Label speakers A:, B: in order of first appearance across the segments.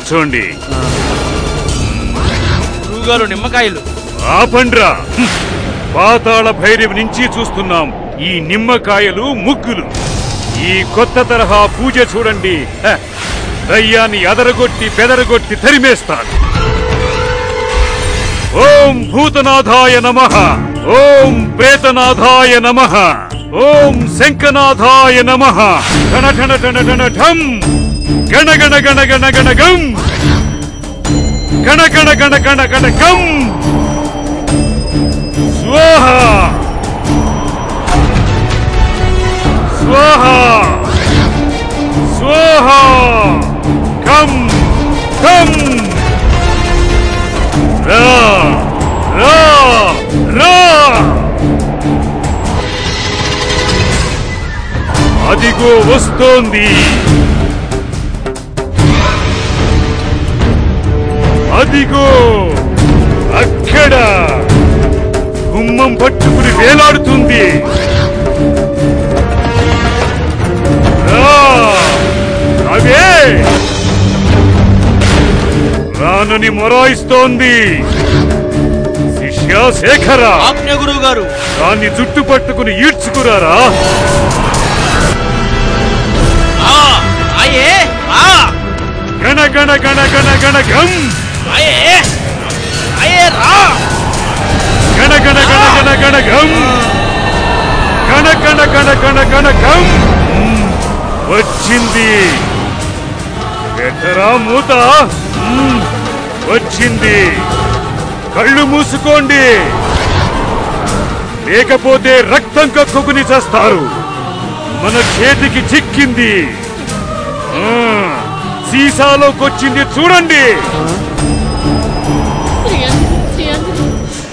A: కూర్చోండి.
B: గురువుగారు నిమ్మకాయలు.
A: ఆపండ్రా. పాతాళ భైరవి నుంచి చూస్తున్నాం ఈ నిమ్మకాయలు ముగ్గులు. ఈ కొత్త తరహా పూజ చూడండి. దయ్యాన్ని అదరగొట్టి బెదరగొట్టి తరిమేస్తాను. ఓం భూతనాథాయ నమః, ఓం ప్రేతనాథాయ నమః, ఓం శంఖనాథాయ నమః. ఠణ ఠణ ఠణ ఠణ ఠం, గణ గణ గణ గణ గణ గం, గణ గణ గణ గణ గణ గం. స్వాహా స్వాహా స్వాహా. కం కం. రా రా రా. అదిగో వస్తోంది. అదిగో అక్కడ గుమ్మం పట్టుకుని వేలాడుతుంది. అవే రానని మొరాయిస్తోంది. శిష్య శేఖర,
B: ఆజ్ఞ గురువు గారు.
A: దాన్ని జుట్టు పట్టుకుని ఈడ్చుకురారా. గణ గణ గణ గణ గణ గం. గణ గణ గణ గణ గణ గం. గణ గణ గణ గణ గణ గం. వచ్చింది. ఎట్టరా మూత. వచ్చింది. కళ్ళు మూసుకోండి, లేకపోతే రక్తం కక్కుకుని చేస్తారు. మన చేతికి చిక్కింది. సీసాలోకొచ్చింది చూడండి.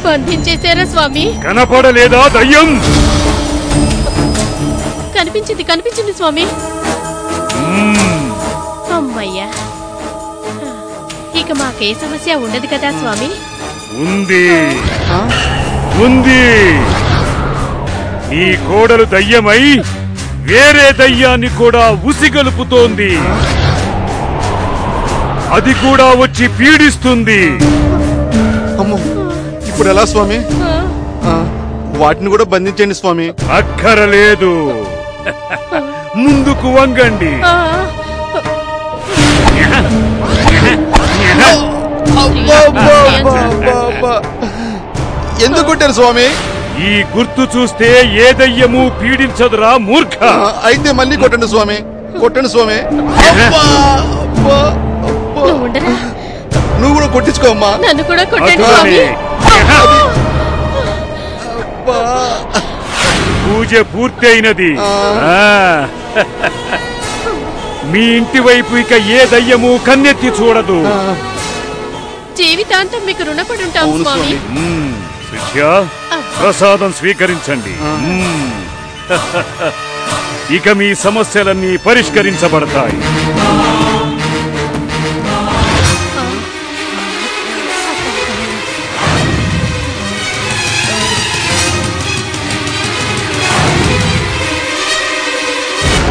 C: బంధించేశారా స్వామి?
A: కనపడలేదా దయ్యం?
C: కనిపించింది కనిపించింది స్వామి. అమ్మయ్యా, ఇక మాకే సమస్య ఉండదు కదా స్వామి?
A: ఉంది ఉంది. ఈ కోడలు దయ్యమై వేరే దయ్యాన్ని కూడా ఉసిగలుపుతోంది. అది కూడా వచ్చి పీడిస్తుంది.
D: అమ్మో, ఇప్పుడు ఎలా స్వామి? వాటిని కూడా బంధించండి స్వామి.
A: అక్కరలేదు, ముందుకు వంగండి.
D: ఎందుకు కొట్టారు స్వామి?
A: ఈ గుర్తు చూస్తే ఏ దయ్యము పీడించదురా మూర్ఖ.
D: అయితే మళ్ళీ కొట్టండి స్వామి, కొట్టండి స్వామి. నువ్వు కూడా కొట్టించుకో అమ్మా.
C: నన్ను కూడా కొట్టండి స్వామి.
A: పూజ పూర్తి అయినది. మీ ఇంటి వైపు ఇక ఏ దయ్యము కన్నెత్తి చూడదు.
C: జీవితాంతం మీకు రుణపడి ఉంటాం స్వామి.
A: శిష్య, ప్రసాదం స్వీకరించండి. ఇక మీ సమస్యలన్నీ పరిష్కరించబడతాయి.